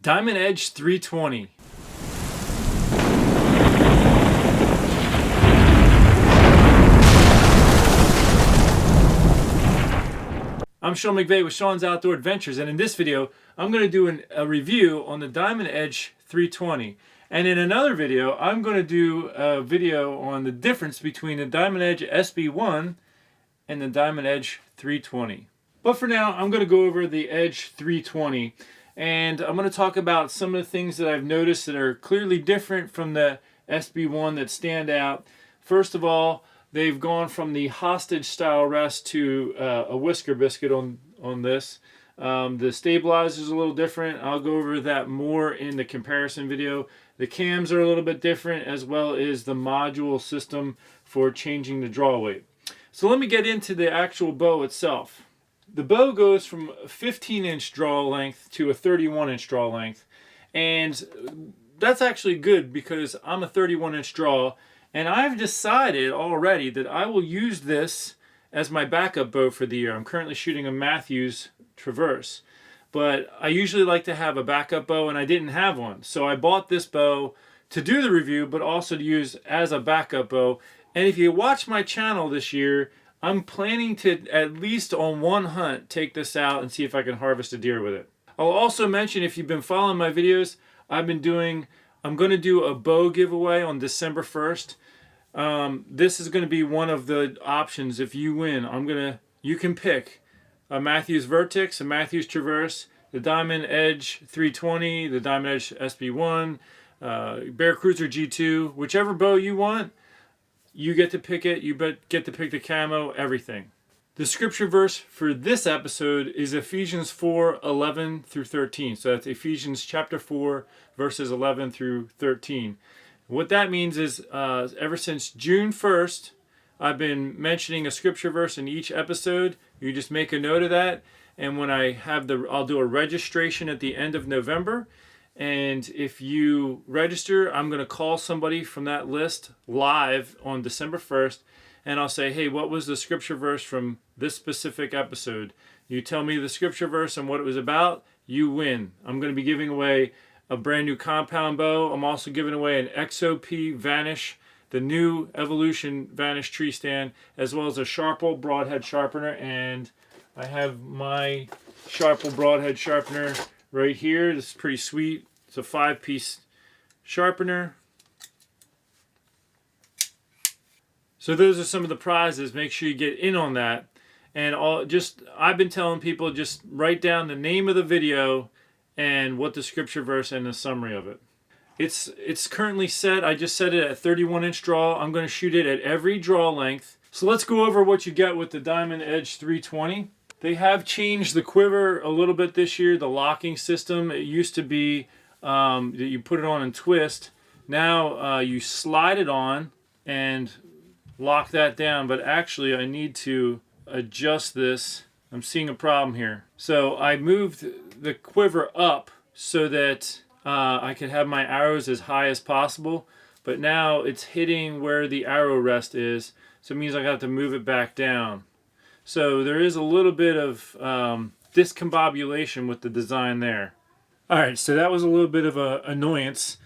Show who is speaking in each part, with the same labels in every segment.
Speaker 1: Diamond Edge 320. I'm Sean McVeigh with Sean's Outdoor Adventures, and in this video I'm going to do a review on the Diamond Edge 320. And in another video I'm going to do a video on the difference between the Diamond Edge SB1 and the Diamond Edge 320. But for now I'm going to go over the Edge 320, and I'm going to talk about some of the things that I've noticed that are clearly different from the SB1 that stand out. First of all, they've gone from the hostage style rest to a whisker biscuit on this. The stabilizer is a little different. I'll go over that more in the comparison video. The cams are a little bit different, as well as the module system for changing the draw weight. So let me get into the actual bow itself. The bow goes from a 15-inch draw length to a 31-inch draw length. And that's actually good because I'm a 31-inch draw. And I've decided already that I will use this as my backup bow for the year. I'm currently shooting a Matthews Traverse, but I usually like to have a backup bow, and I didn't have one. So I bought this bow to do the review, but also to use as a backup bow. And if you watch my channel this year, I'm planning to, at least on one hunt, take this out and see if I can harvest a deer with it. I'll also mention, if you've been following my videos, I'm going to do a bow giveaway on December 1st. This is going to be one of the options. If you win, you can pick a Matthews Vertex, a Matthews Traverse, the Diamond Edge 320, the Diamond Edge SB1, Bear Cruiser G2, whichever bow you want, you get to pick it. You get to pick the camo, everything. The scripture verse for this episode is Ephesians 4:11 through 13. So that's Ephesians chapter 4, verses 11 through 13. What that means is, ever since June 1st, I've been mentioning a scripture verse in each episode. You just make a note of that, and when I'll do a registration at the end of November. And if you register, I'm going to call somebody from that list live on December 1st, and I'll say, hey, what was the scripture verse from this specific episode? You tell me the scripture verse and what it was about, you win. I'm going to be giving away a brand new compound bow. I'm also giving away an XOP Vanish, the new Evolution Vanish tree stand, as well as a Sharpple broadhead sharpener. And I have my Sharpple broadhead sharpener right here. This is pretty sweet. It's a 5-piece sharpener. So those are some of the prizes. Make sure you get in on that. And I've been telling people, just write down the name of the video and what the scripture verse and the summary of it. It's currently set. I just set it at 31-inch draw. I'm going to shoot it at every draw length. So let's go over what you get with the Diamond Edge 320. They have changed the quiver a little bit this year, the locking system. It used to be that you put it on and twist. Now you slide it on and lock that down. But actually I need to adjust this. I'm seeing a problem here. So I moved the quiver up so that I could have my arrows as high as possible, but now it's hitting where the arrow rest is, so it means I have to move it back down. So there is a little bit of discombobulation with the design there. Alright, so that was a little bit of an annoyance.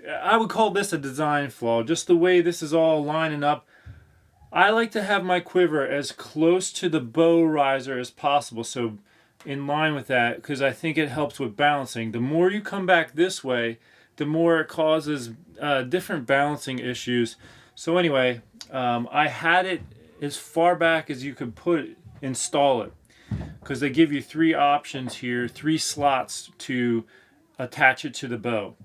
Speaker 1: I would call this a design flaw, just the way this is all lining up. I like to have my quiver as close to the bow riser as possible, so in line with that, because I think it helps with balancing. The more you come back this way, the more it causes different balancing issues. So anyway, I had it as far back as you could install it, because they give you 3 options here, 3 slots to attach it to the bow.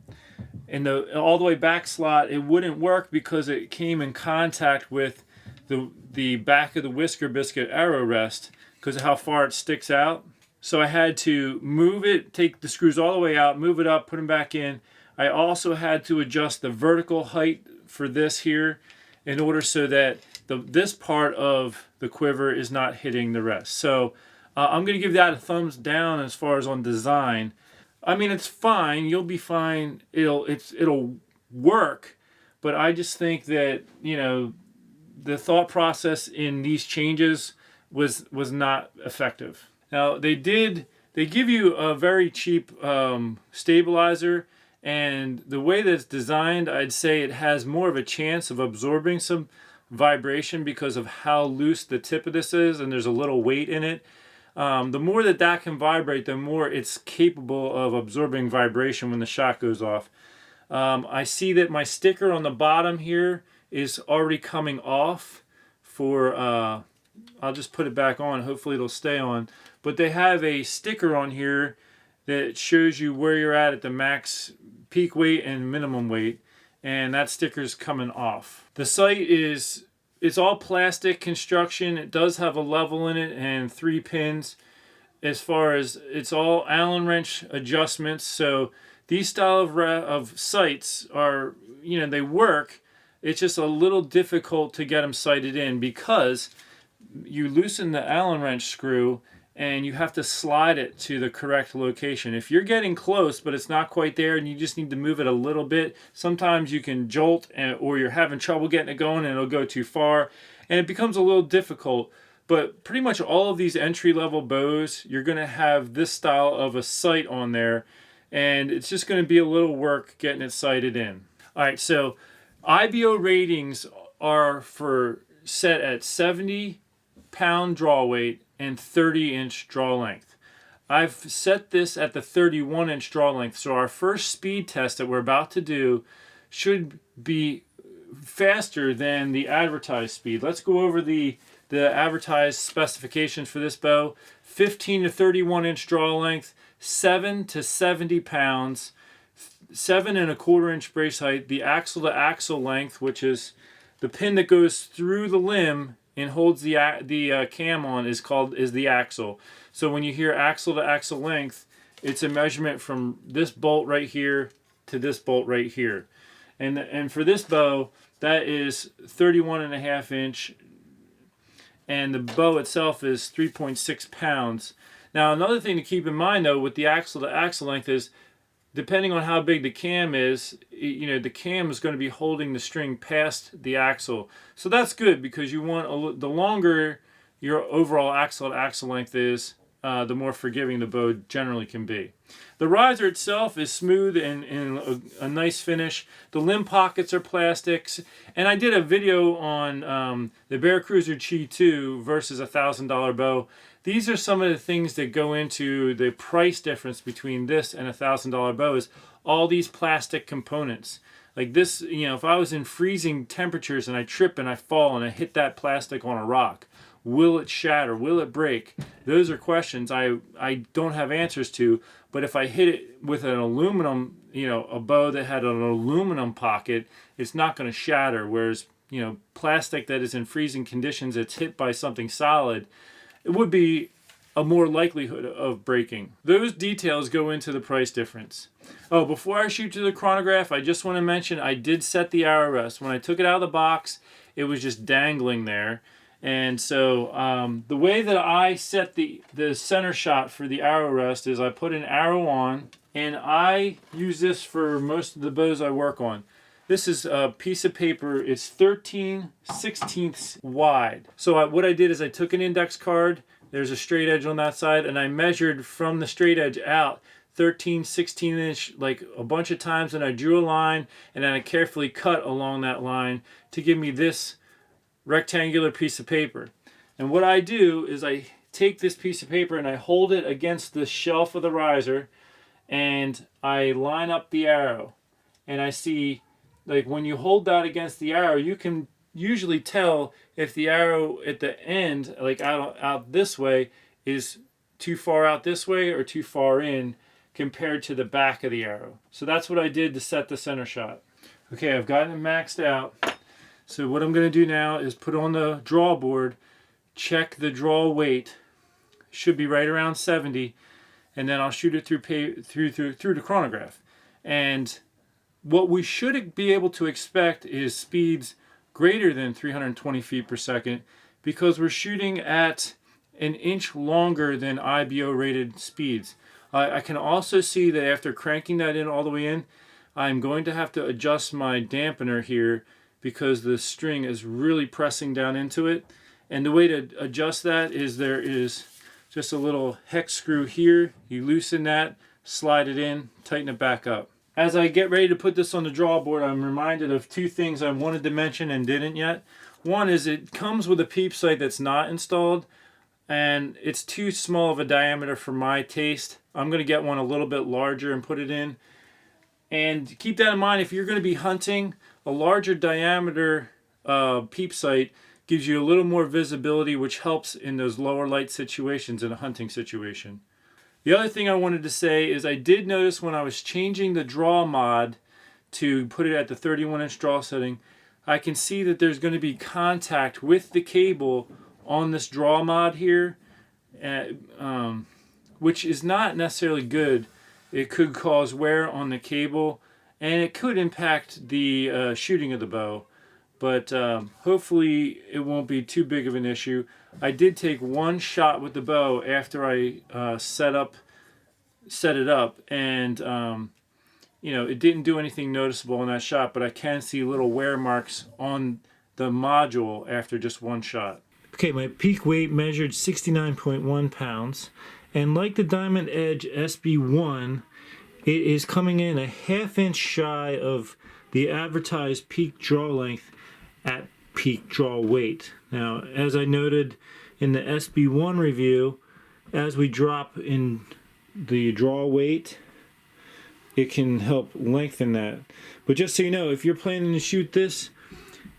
Speaker 1: In the all the way back slot, it wouldn't work because it came in contact with the back of the whisker biscuit arrow rest because of how far it sticks out. So I had to move it, take the screws all the way out, move it up, put them back in. I also had to adjust the vertical height for this here in order so that this part of the quiver is not hitting the rest. So I'm going to give that a thumbs down as far as on design. I mean, it's fine. You'll be fine. It'll work. But I just think that, the thought process in these changes was not effective. Now, they did They give you a very cheap stabilizer, and the way that it's designed, I'd say it has more of a chance of absorbing some vibration because of how loose the tip of this is, and there's a little weight in it. The more that can vibrate, the more it's capable of absorbing vibration when the shot goes off. I see that my sticker on the bottom here is already coming off for, I'll just put it back on, hopefully it'll stay on. But they have a sticker on here that shows you where you're at the max peak weight and minimum weight, and that sticker's coming off. The sight it's all plastic construction. It does have a level in it and 3 pins. As far as it's all Allen wrench adjustments, so these style of sights are, they work. It's just a little difficult to get them sighted in because you loosen the Allen wrench screw and you have to slide it to the correct location. If you're getting close but it's not quite there and you just need to move it a little bit, sometimes you can jolt or you're having trouble getting it going and it'll go too far and it becomes a little difficult. But pretty much all of these entry-level bows, you're going to have this style of a sight on there, and it's just going to be a little work getting it sighted in. All right, so IBO ratings are set at 70-pound draw weight and 30-inch draw length. I've set this at the 31-inch draw length, so our first speed test that we're about to do should be faster than the advertised speed. Let's go over the advertised specifications for this bow. 15 to 31-inch draw length, 7 to 70 pounds, 7 1/4 inch brace height. The axle to axle length, which is the pin that goes through the limb and holds the cam on, is the axle. So when you hear axle to axle length, it's a measurement from this bolt right here to this bolt right here. And for this bow, that is 31.5 inch, and the bow itself is 3.6 pounds. Now another thing to keep in mind though with the axle to axle length is, depending on how big the cam is, the cam is going to be holding the string past the axle. So that's good because you want the longer your overall axle to axle length is, the more forgiving the bow generally can be. The riser itself is smooth and a nice finish. The limb pockets are plastics. And I did a video on the Bear Cruiser Chi 2 versus a $1,000 bow. These are some of the things that go into the price difference between this and a $1,000 bow, is all these plastic components. Like this, if I was in freezing temperatures and I trip and I fall and I hit that plastic on a rock, will it shatter? Will it break? Those are questions I don't have answers to. But if I hit it with an aluminum, a bow that had an aluminum pocket, it's not going to shatter. Whereas, plastic that is in freezing conditions that's hit by something solid, it would be a more likelihood of breaking. Those details go into the price difference. Oh, before I shoot to the chronograph, I just want to mention I did set the arrow rest. When I took it out of the box, it was just dangling there. And so the way that I set the center shot for the arrow rest is I put an arrow on, and I use this for most of the bows I work on. This is a piece of paper. It's 13/16 wide. So what I did is I took an index card. There's a straight edge on that side, and I measured from the straight edge out 13/16 inch like a bunch of times, and I drew a line, and then I carefully cut along that line to give me this rectangular piece of paper. And what I do is I take this piece of paper and I hold it against the shelf of the riser, and I line up the arrow, and I see, like, when you hold that against the arrow, you can usually tell if the arrow at the end, like out this way, is too far out this way or too far in compared to the back of the arrow. So that's what I did to set the center shot. Okay, I've gotten it maxed out. So what I'm going to do now is put on the draw board, check the draw weight. Should be right around 70, and then I'll shoot it through the chronograph. And what we should be able to expect is speeds greater than 320 feet per second, because we're shooting at an inch longer than IBO rated speeds. I can also see that after cranking that in all the way in, I'm going to have to adjust my dampener here because the string is really pressing down into it. And the way to adjust that is just just a little hex screw here. You loosen that, slide it in, tighten it back up. As I get ready to put this on the drawboard, I'm reminded of two things I wanted to mention and didn't yet. One is it comes with a Peep Sight that's not installed, and it's too small of a diameter for my taste. I'm going to get one a little bit larger and put it in. And keep that in mind, if you're going to be hunting, a larger diameter Peep Sight gives you a little more visibility, which helps in those lower light situations in a hunting situation. The other thing I wanted to say is I did notice when I was changing the draw mod to put it at the 31-inch draw setting, I can see that there's going to be contact with the cable on this draw mod here, which is not necessarily good. It could cause wear on the cable, and it could impact the shooting of the bow. But hopefully it won't be too big of an issue. I did take one shot with the bow after I set it up, and you know, it didn't do anything noticeable in that shot, but I can see little wear marks on the module after just one shot. Okay, my peak weight measured 69.1 pounds, and like the Diamond Edge SB1, it is coming in a ½ inch shy of the advertised peak draw length at peak draw weight. Now, as I noted in the SB1 review, as we drop in the draw weight, it can help lengthen that. But just so you know, if you're planning to shoot this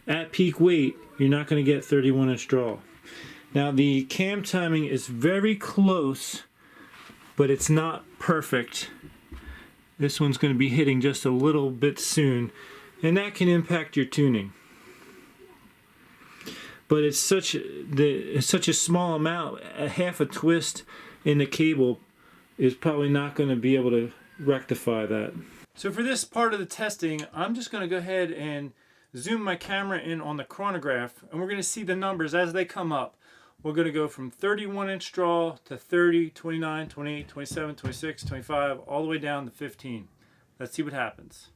Speaker 1: at peak weight, you're not going to get 31-inch draw. Now, the cam timing is very close, but it's not perfect. This one's going to be hitting just a little bit soon, and that can impact your tuning. But it's such a small amount, a half a twist in the cable is probably not going to be able to rectify that. So for this part of the testing, I'm just going to go ahead and zoom my camera in on the chronograph, and we're going to see the numbers as they come up. We're going to go from 31-inch draw to 30, 29, 28, 27, 26, 25, all the way down to 15. Let's see what happens.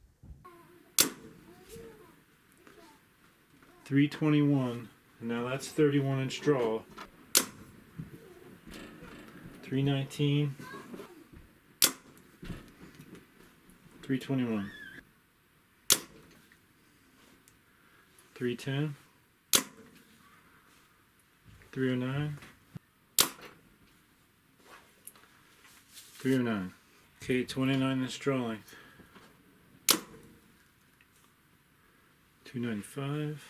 Speaker 1: 321. Now that's 31-inch draw. 319. 321. 310. 309. 309. Okay, 29-inch draw length. 295.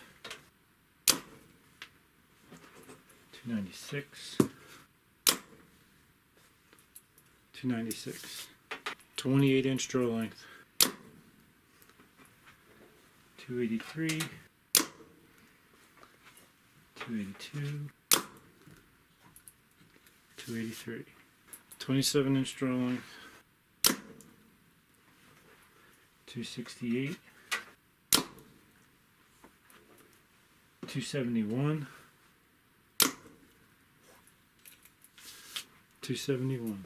Speaker 1: 296. 296. 28-inch draw length. 283. 282. 283. 27-inch draw length. 268. 271. 271.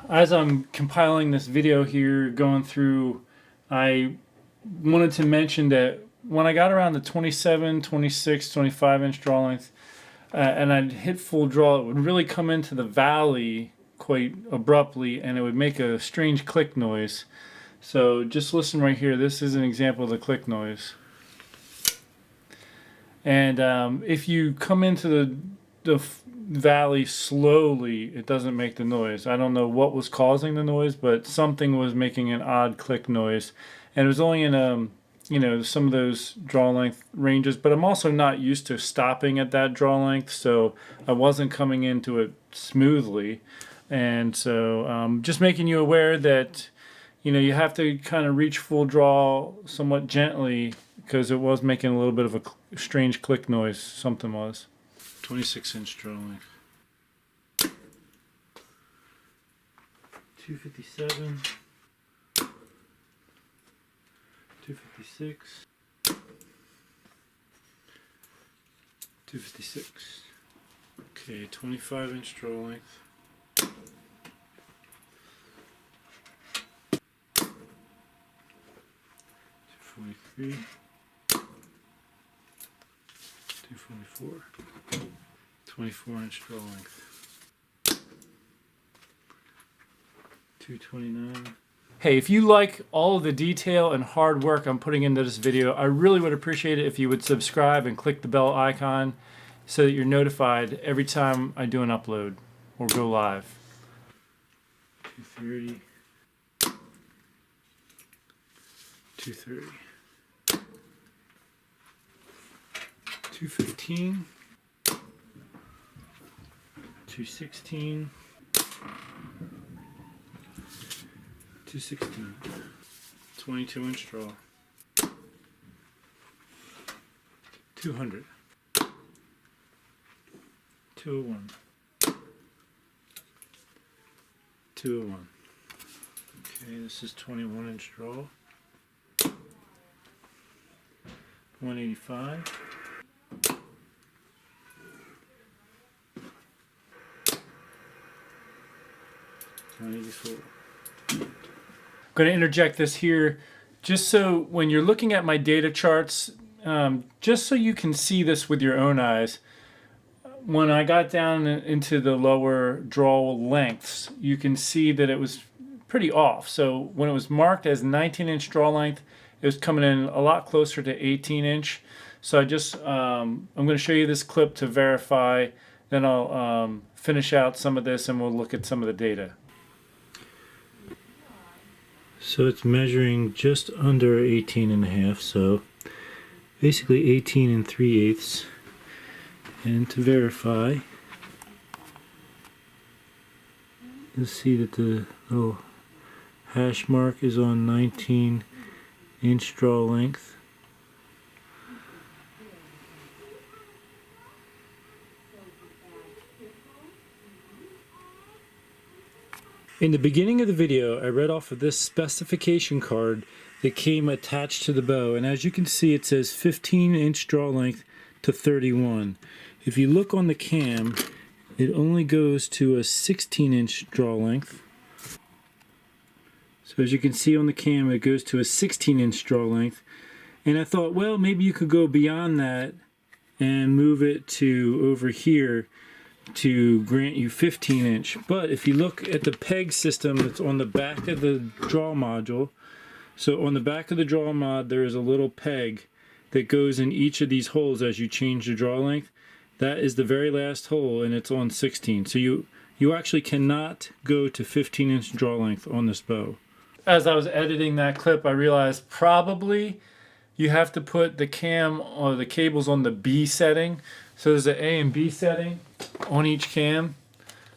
Speaker 1: As I'm compiling this video here, going through, I wanted to mention that when I got around the 27, 26, 25-inch draw length, and I'd hit full draw, it would really come into the valley quite abruptly, and it would make a strange click noise. So just listen right here. This is an example of the click noise. And if you come into the valley slowly, it doesn't make the noise. I don't know what was causing the noise, but something was making an odd click noise, and it was only in you know, some of those draw length ranges. But I'm also not used to stopping at that draw length, so I wasn't coming into it smoothly. And so just making you aware that, you know, you have to kind of reach full draw somewhat gently, because it was making a little bit of a strange click noise. Something was. 26-inch draw length. 257. 256. 256. Okay, 25-inch draw length. 243. 244. 24-inch draw length. 229. Hey, if you like all of the detail and hard work I'm putting into this video, I really would appreciate it if you would subscribe and click the bell icon so that you're notified every time I do an upload or go live. 230. 230. 215. 216. 216. 22-inch draw. 200. 201. 201. Okay, this is 21-inch draw. 185. 184. I'm going to interject this here just so when you're looking at my data charts, just so you can see this with your own eyes. When I got down into the lower draw lengths, you can see that it was pretty off. So when it was marked as 19-inch draw length, it was coming in a lot closer to 18-inch. So I just, I'm going to show you this clip to verify, then I'll finish out some of this and we'll look at some of the data. So it's measuring just under 18 and a half, so basically 18 3/8. And to verify, you'll see that the little hash mark is on 19-inch draw length. In the beginning of the video, I read off of this specification card that came attached to the bow, and as you can see it says 15-inch draw length to 31. If you look on the cam, it only goes to a 16-inch draw length. So as you can see on the cam, it goes to a 16-inch draw length. And I thought, well, maybe you could go beyond that and move it to over here to grant you 15-inch. But if you look at the peg system that's on the back of the draw module, so on the back of the draw mod there is a little peg that goes in each of these holes as you change the draw length. That is the very last hole and it's on 16. So you actually cannot go to 15-inch draw length on this bow. As I was editing that clip, I realized probably you have to put the cam or the cables on the B setting. So there's an A and B setting on each cam.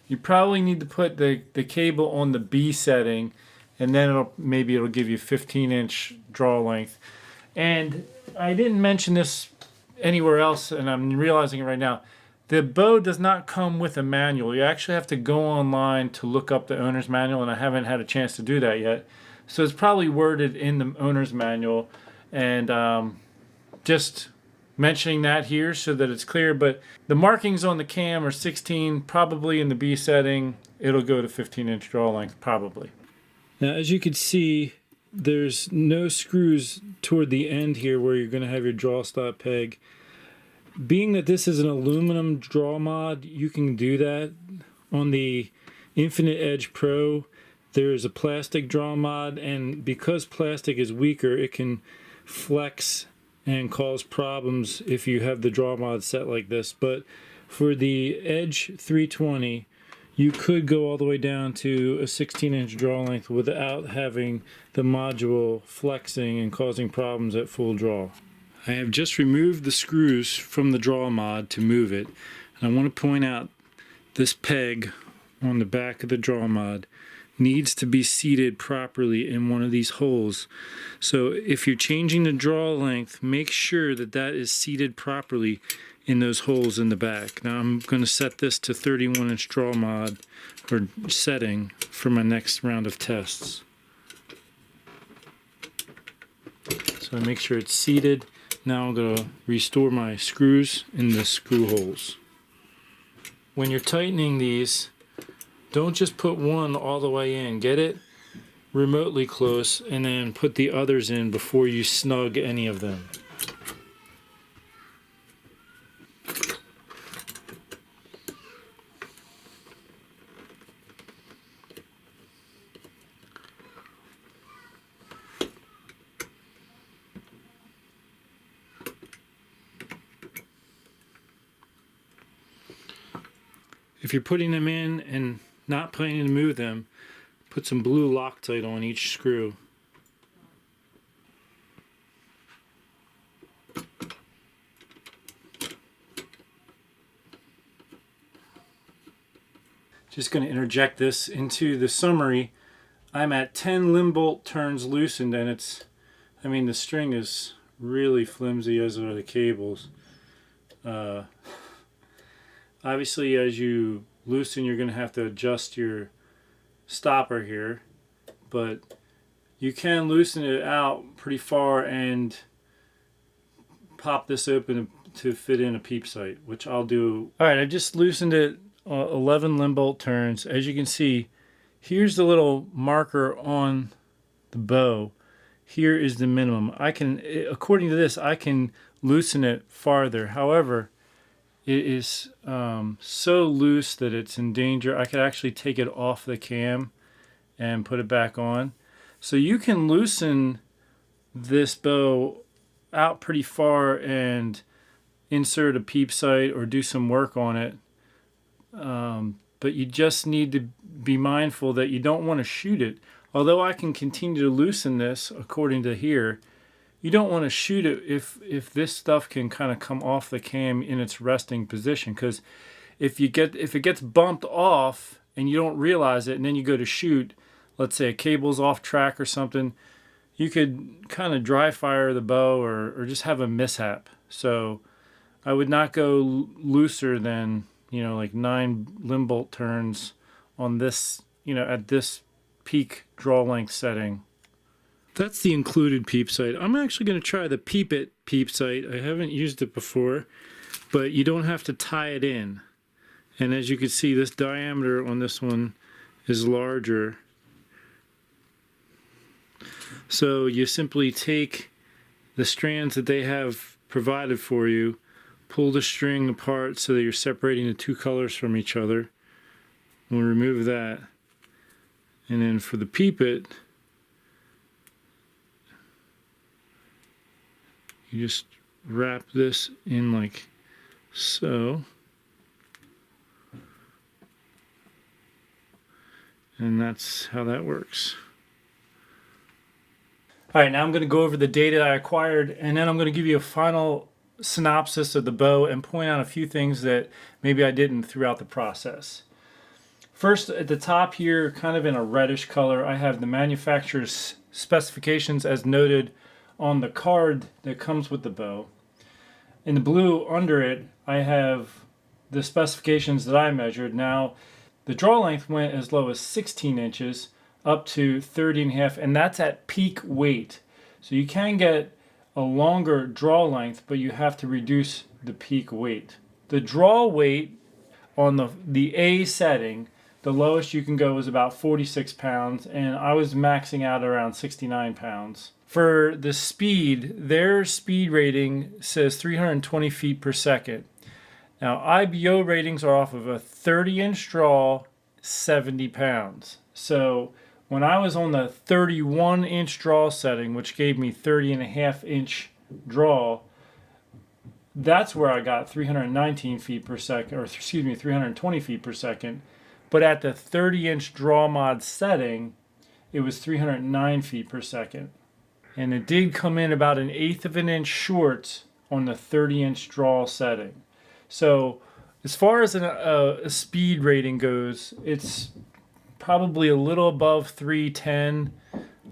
Speaker 1: You probably need to put the cable on the B setting, and then maybe it'll give you 15-inch draw length. And I didn't mention this anywhere else, and I'm realizing it right now. The bow does not come with a manual. You actually have to go online to look up the owner's manual, and I haven't had a chance to do that yet. So it's probably worded in the owner's manual, and just mentioning that here so that it's clear. But the markings on the cam are 16, probably in the B setting it'll go to 15-inch draw length, probably. Now as you can see, there's no screws toward the end here where you're going to have your draw stop peg. Being that this is an aluminum draw mod, you can do that. On the Infinite Edge Pro, there's a plastic draw mod, and because plastic is weaker, it can flex and cause problems if you have the draw mod set like this. But for the Edge 320, you could go all the way down to a 16-inch draw length without having the module flexing and causing problems at full draw. I have just removed the screws from the draw mod to move it, and I want to point out this peg on the back of the draw mod needs to be seated properly in one of these holes. So if you're changing the draw length, make sure that that is seated properly in those holes in the back. Now I'm going to set this to 31-inch draw mod or setting for my next round of tests. So I make sure it's seated. Now I'm going to restore my screws in the screw holes. When you're tightening these, don't just put one all the way in. Get it remotely close and then put the others in before you snug any of them. if you're putting them in and not planning to move them, put some blue Loctite on each screw. Just going to interject this into the summary. I'm at 10 limb bolt turns loosened, and I mean, the string is really flimsy, as are the cables. Obviously, as you loosen, you're going to have to adjust your stopper here, but you can loosen it out pretty far and pop this open to fit in a peep sight, which I'll do. All right, I just loosened it. 11 limb bolt turns. As you can see, here's the little marker on the bow. Here is the minimum. I can, according to this, I can loosen it farther. However, it is so loose that it's in danger. I could actually take it off the cam and put it back on. So you can loosen this bow out pretty far and insert a peep sight or do some work on it. But you just need to be mindful that you don't want to shoot it. Although I can continue to loosen this according to here, you don't want to shoot it if this stuff can kind of come off the cam in its resting position, because if it gets bumped off and you don't realize it and then you go to shoot, let's say a cable's off track or something, you could kind of dry fire the bow or just have a mishap. So I would not go looser than, like 9 limb bolt turns on this, at this peak draw length setting. That's the included peep sight. I'm actually going to try the Peep It peep sight. I haven't used it before, but you don't have to tie it in. And as you can see, this diameter on this one is larger. So you simply take the strands that they have provided for you, pull the string apart so that you're separating the two colors from each other. We'll remove that. And then for the Peep It, you just wrap this in like so. And that's how that works. All right, now I'm going to go over the data I acquired, and then I'm going to give you a final synopsis of the bow and point out a few things that maybe I didn't throughout the process. First, at the top here, kind of in a reddish color, I have the manufacturer's specifications as noted on the card that comes with the bow. In the blue under it, I have the specifications that I measured. Now, the draw length went as low as 16 inches up to 30.5, and that's at peak weight. So you can get a longer draw length, but you have to reduce the peak weight. The draw weight on the A setting, the lowest you can go is about 46 pounds, and I was maxing out around 69 pounds. For the speed, their speed rating says 320 feet per second. Now, IBO ratings are off of a 30-inch draw, 70 pounds. So when I was on the 31-inch draw setting, which gave me 30.5-inch draw, that's where I got 319 feet per second, or excuse me, 320 feet per second. But at the 30-inch draw mod setting, it was 309 feet per second. And it did come in about 1/8 of an inch short on the 30-inch draw setting. So as far as a speed rating goes, it's probably a little above 310,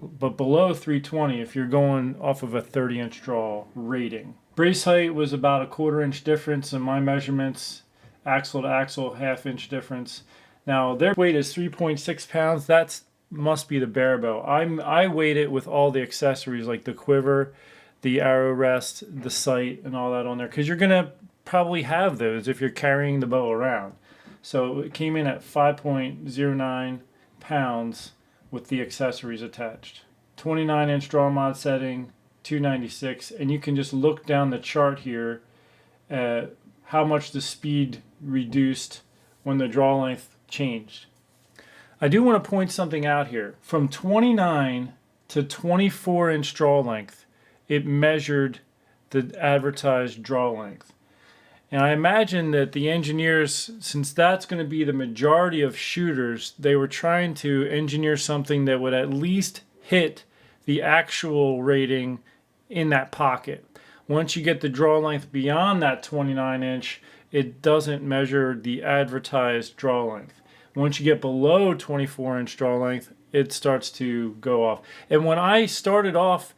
Speaker 1: but below 320 if you're going off of a 30-inch draw rating. Brace height was about a 1/4 inch difference in my measurements, axle to axle, 1/2 inch difference. Now their weight is 3.6 pounds. That must be the bare bow. I weighed it with all the accessories like the quiver, the arrow rest, the sight, and all that on there, because you're gonna probably have those if you're carrying the bow around. So it came in at 5.09 pounds with the accessories attached. 29-inch draw mod setting, 296, and you can just look down the chart here at how much the speed reduced when the draw length changed. I do want to point something out here. From 29 to 24-inch draw length, it measured the advertised draw length. And I imagine that the engineers, since that's going to be the majority of shooters, they were trying to engineer something that would at least hit the actual rating in that pocket. Once you get the draw length beyond that 29 inch, it doesn't measure the advertised draw length. Once you get below 24 inch draw length, it starts to go off. And when I started off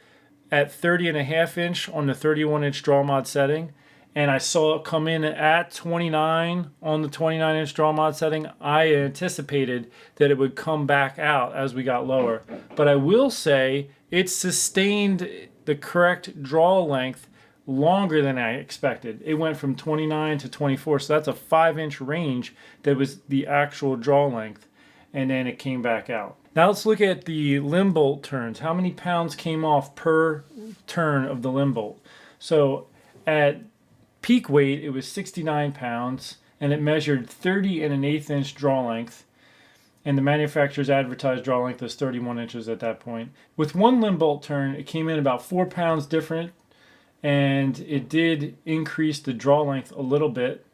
Speaker 1: at 30.5 inch on the 31 inch draw mod setting, and I saw it come in at 29 on the 29 inch draw mod setting, I anticipated that it would come back out as we got lower. But I will say it sustained the correct draw length longer than I expected. It went from 29 to 24, so that's a 5-inch range that was the actual draw length, and then it came back out. Now let's look at the limb bolt turns. How many pounds came off per turn of the limb bolt? So at peak weight, it was 69 pounds, and it measured 30 1/8 inch draw length, and the manufacturer's advertised draw length was 31 inches at that point. With one limb bolt turn, it came in about 4 pounds different, and it did increase the draw length a little bit.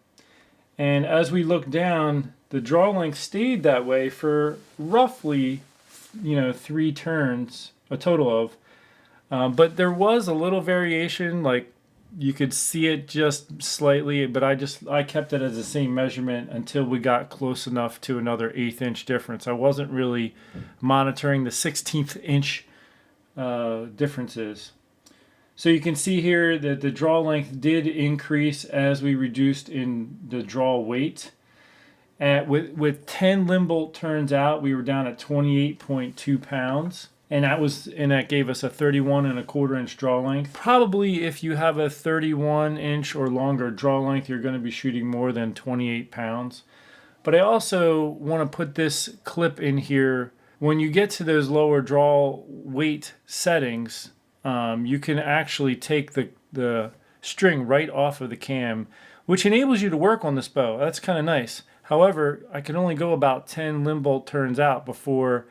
Speaker 1: And as we look down, the draw length stayed that way for roughly, 3 turns, a total of. But there was a little variation, like you could see it just slightly, but I kept it as the same measurement until we got close enough to another 1/8 inch difference. I wasn't really monitoring the 16th inch differences. So you can see here that the draw length did increase as we reduced in the draw weight. With 10 limb bolt turns out, we were down at 28.2 pounds. And that gave us a 31.25 inch draw length. Probably if you have a 31 inch or longer draw length, you're going to be shooting more than 28 pounds. But I also want to put this clip in here. When you get to those lower draw weight settings, you can actually take the string right off of the cam, which enables you to work on this bow. That's kind of nice. However, I can only go about 10 limb bolt turns out before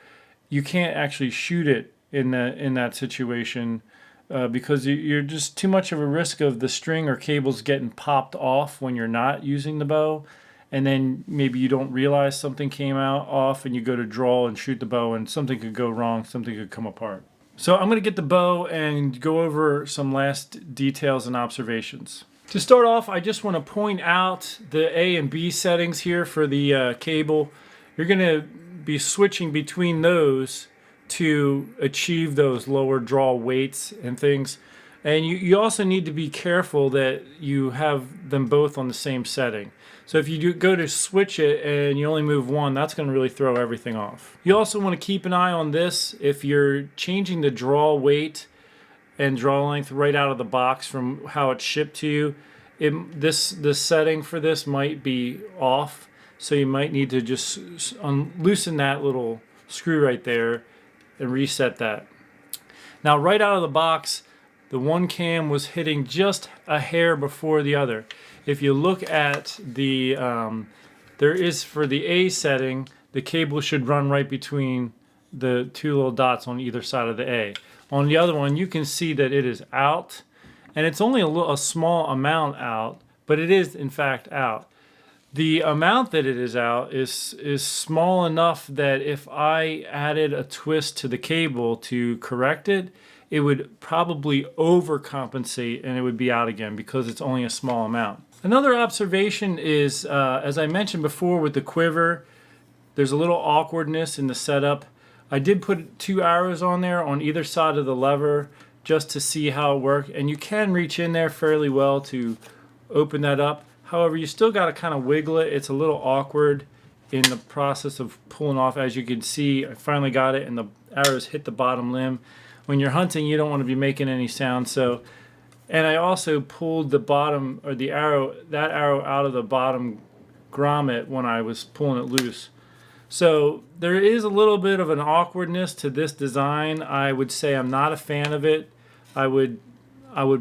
Speaker 1: you can't actually shoot it in that situation because you're just too much of a risk of the string or cables getting popped off when you're not using the bow, and then maybe you don't realize something came out off and you go to draw and shoot the bow and something could go wrong, something could come apart. So I'm going to get the bow and go over some last details and observations. To start off, I just want to point out the A and B settings here for the cable. You're going to be switching between those to achieve those lower draw weights and things. And you also need to be careful that you have them both on the same setting. So if you go to switch it and you only move one, that's going to really throw everything off. You also want to keep an eye on this. If you're changing the draw weight and draw length right out of the box from how it's shipped to you, the setting for this might be off. So you might need to just loosen that little screw right there and reset that. Now right out of the box, the one cam was hitting just a hair before the other. If you look at the, there is for the A setting, the cable should run right between the two little dots on either side of the A. On the other one, you can see that it is out, and it's only a small amount out, but it is in fact out. The amount that it is out is small enough that if I added a twist to the cable to correct it, it would probably overcompensate and it would be out again because it's only a small amount. Another observation is, as I mentioned before with the quiver, there's a little awkwardness in the setup. I did put 2 arrows on there on either side of the lever just to see how it worked, and you can reach in there fairly well to open that up. However, you still got to kind of wiggle it. It's a little awkward in the process of pulling off. As you can see, I finally got it and the arrows hit the bottom limb. When you're hunting, you don't want to be making any sound. And I also pulled the bottom, or that arrow out of the bottom grommet when I was pulling it loose. So there is a little bit of an awkwardness to this design. I would say I'm not a fan of it. I would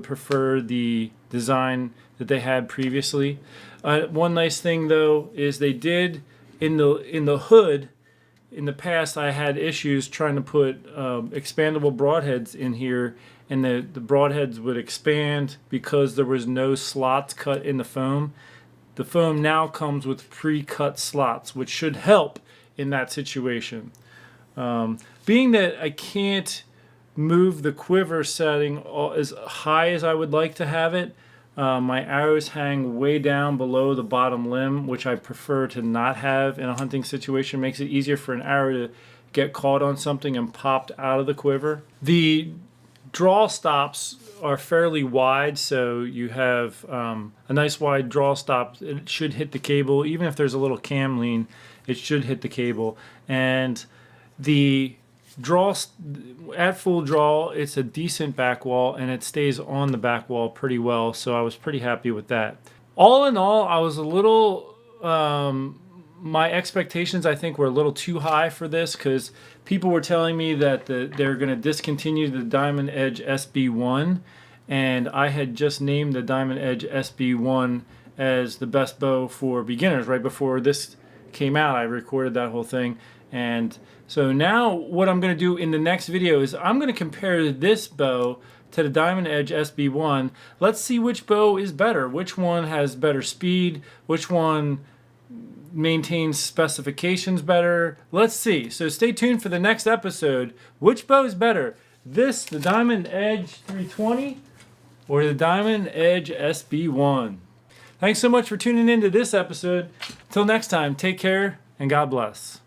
Speaker 1: prefer the design that they had previously. One nice thing though is they did in the hood, in the past I had issues trying to put expandable broadheads in here, and the broadheads would expand because there was no slots cut in the foam. The foam now comes with pre-cut slots, which should help in that situation. Being that I can't move the quiver setting as high as I would like to have it, my arrows hang way down below the bottom limb, which I prefer to not have in a hunting situation. It makes it easier for an arrow to get caught on something and popped out of the quiver. The draw stops are fairly wide, so you have a nice wide draw stop. It should hit the cable. Even if there's a little cam lean, it should hit the cable. And the draw, at full draw, it's a decent back wall, and it stays on the back wall pretty well, so I was pretty happy with that. All in all, I was a little, my expectations I think were a little too high for this, because people were telling me that they're going to discontinue the Diamond Edge SB1, and I had just named the Diamond Edge SB1 as the best bow for beginners. Right before this came out, I recorded that whole thing. And so now what I'm going to do in the next video is I'm going to compare this bow to the Diamond Edge SB1. Let's see which bow is better, which one has better speed, which one maintains specifications better. Let's see. So stay tuned for the next episode. Which bow is better? This, the Diamond Edge 320, or the Diamond Edge SB1? Thanks so much for tuning in to this episode. Till next time, take care and God bless.